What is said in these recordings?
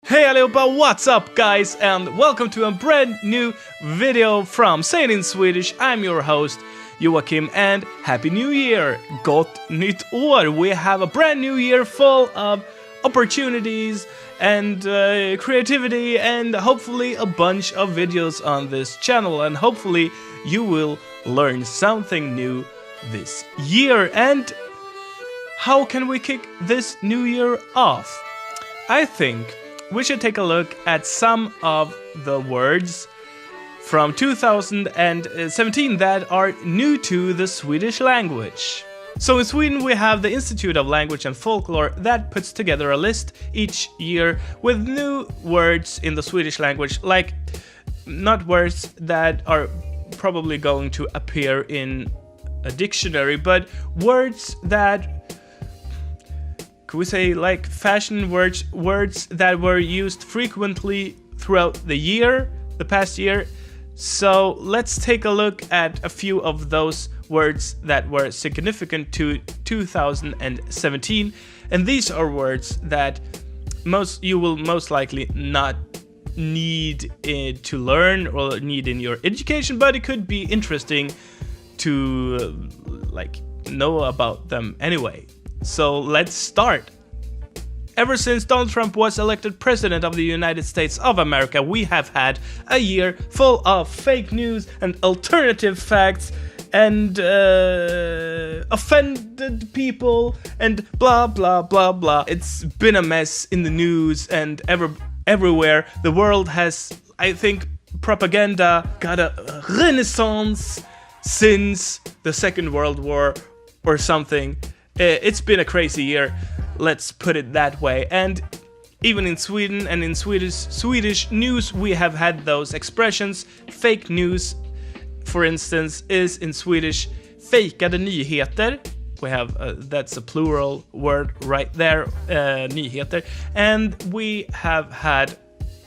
Hey allihopa, what's up guys, and welcome to a brand new video from Saying in Swedish. I'm your host JOAKIM, and Happy New Year! Gott nytt år! We have a brand new year full of opportunities and creativity, and hopefully a bunch of videos on this channel, and hopefully you will learn something new this year. And how can we kick this new year off? I think we should take a look at some of the words from 2017 that are new to the Swedish language. So in Sweden we have the Institute of Language and Folklore that puts together a list each year with new words in the Swedish language, like not words that are probably going to appear in a dictionary, but words that, could we say, like fashion words that were used frequently throughout the past year. So let's take a look at a few of those words that were significant to 2017. And these are words that you will most likely not need to learn or need in your education, but it could be interesting to know about them anyway. So let's start. Ever since Donald Trump was elected president of the United States of America, we have had a year full of fake news and alternative facts and offended people and blah blah blah blah. It's been a mess in the news and everywhere. The world has, I think, propaganda got a renaissance since the Second World War or something. It's been a crazy year, let's put it that way. And even in Sweden and in Swedish news, we have had those expressions. Fake news, for instance, is in Swedish fejkade nyheter. We have that's a plural word right there, nyheter. And we have had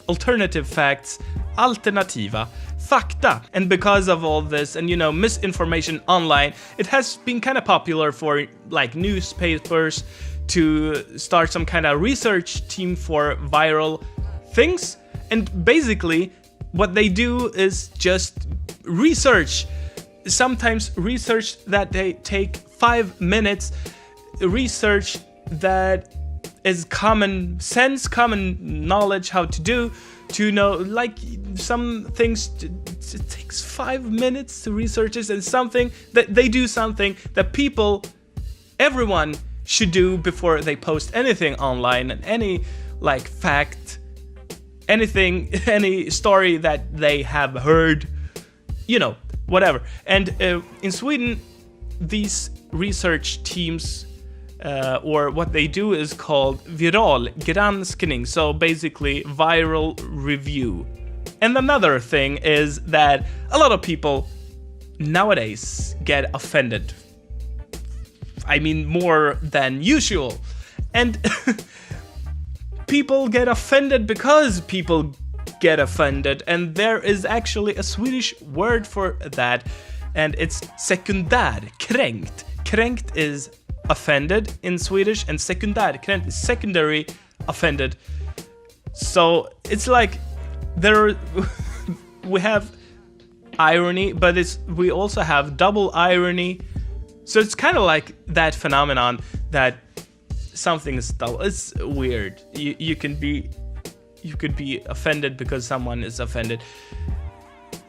alternative facts, alternativa fakta. And because of all this and, misinformation online, it has been kind of popular for newspapers to start some kind of research team for viral things. And basically what they do is just research. Sometimes research that they take 5 minutes, research that is common sense, common knowledge how to do, to know, some things it takes 5 minutes to research this, and something that they do something that everyone should do before they post anything online, and any fact, anything, any story that they have heard, whatever. And in Sweden, these research teams or what they do is called viral granskning, so basically viral review. And another thing is that a lot of people nowadays get offended. I mean, more than usual. And people get offended because people get offended, and there is actually a Swedish word for that, and it's sekundär, kränkt. Kränkt is offended in Swedish, and sekundär, kränkt, is secondary offended. So it's like we have irony, but we also have double irony. So it's kind of like that phenomenon that something is double. It's weird. You could be offended because someone is offended.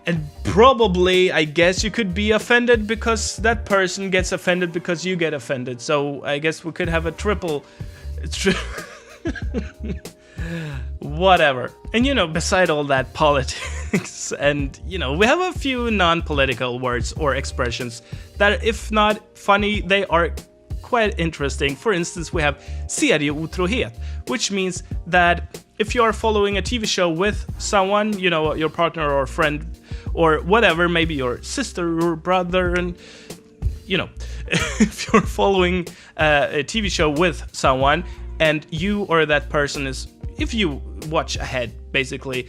And probably, I guess, you could be offended because that person gets offended because you get offended. So I guess we could have a triple... whatever. And beside all that politics and, we have a few non-political words or expressions that, if not funny, they are quite interesting. For instance, we have serieotrohet, which means that if you are following a TV show with someone, your partner or friend or whatever, maybe your sister or brother, and if you're following a TV show with someone and you or that person if you watch ahead basically,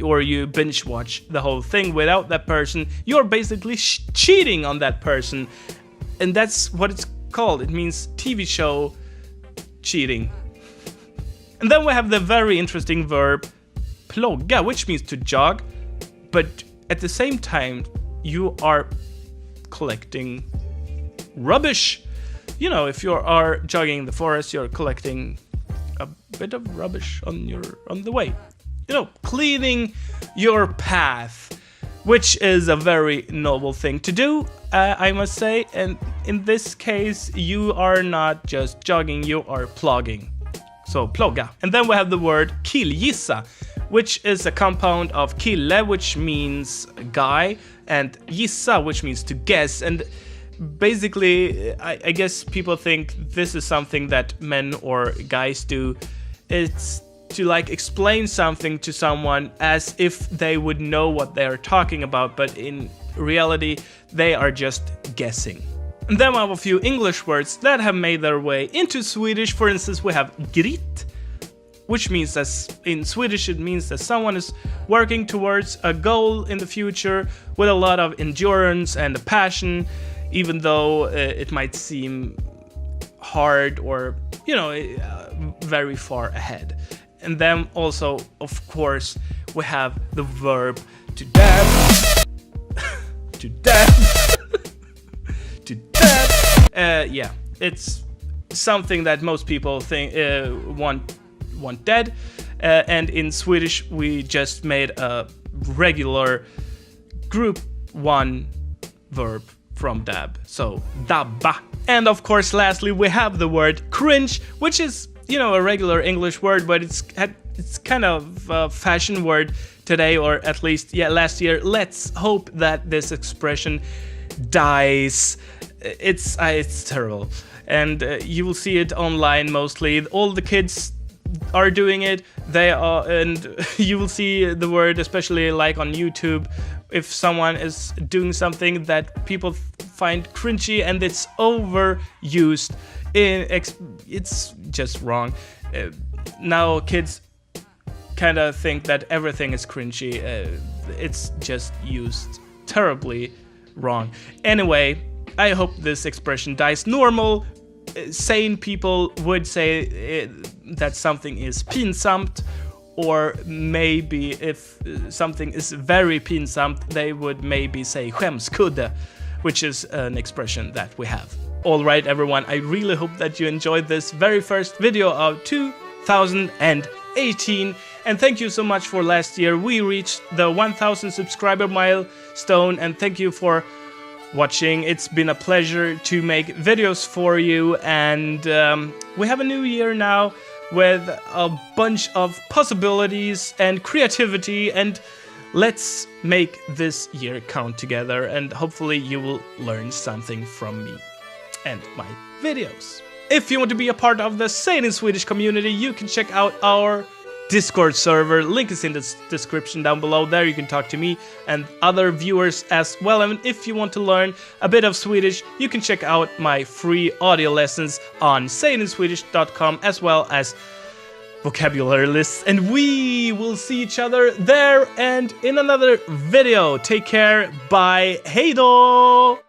or you binge watch the whole thing without that person, you're basically cheating on that person. And that's what it's called. It means TV show cheating. And then we have the very interesting verb plogga, which means to jog, but at the same time you are collecting rubbish. You know, if you are jogging in the forest, you're collecting a bit of rubbish on the way. You know, cleaning your path, which is a very noble thing to do, I must say. And in this case, you are not just jogging, you are plogging. So plogga. And then we have the word killgissa, which is a compound of kille, which means guy, and gissa, which means to guess. And basically, I guess people think this is something that men or guys do. It's to like explain something to someone as if they would know what they're talking about, but in reality, they are just guessing. And then we have a few English words that have made their way into Swedish. For instance, we have grit, which means that in Swedish it means that someone is working towards a goal in the future with a lot of endurance and passion, even though it might seem hard or, you know, very far ahead. And then also, of course, we have the verb to dab. To dab. To dab. Yeah, it's something that most people think want dead. And in Swedish, we just made a regular group 1 verb from dab. So dabba. And of course, lastly, we have the word cringe, which is, you know, a regular English word, but it's kind of a fashion word today, or at least, yeah, last year. Let's hope that this expression dies. It's terrible, and you will see it online mostly. All the kids are doing it. They are, and you will see the word, especially like on YouTube, if someone is doing something that people find cringy and it's overused. It's just wrong. Now kids kind of think that everything is cringy. It's just used terribly wrong. Anyway, I hope this expression dies. Normal, sane people would say that something is pinsamt, or maybe if something is very pinsamt, they would maybe say skämskudde, which is an expression that we have. Alright everyone, I really hope that you enjoyed this very first video of 2018, and thank you so much for last year. We reached the 1000 subscriber milestone, and thank you for watching. It's been a pleasure to make videos for you, and we have a new year now with a bunch of possibilities and creativity, and let's make this year count together, and hopefully you will learn something from me and my videos. If you want to be a part of the Say It in Swedish community, you can check out our Discord server. Link is in the description down below. There you can talk to me and other viewers as well. And if you want to learn a bit of Swedish, you can check out my free audio lessons on sayitinswedish.com, as well as vocabulary lists. And we will see each other there and in another video. Take care. Bye. Hej då!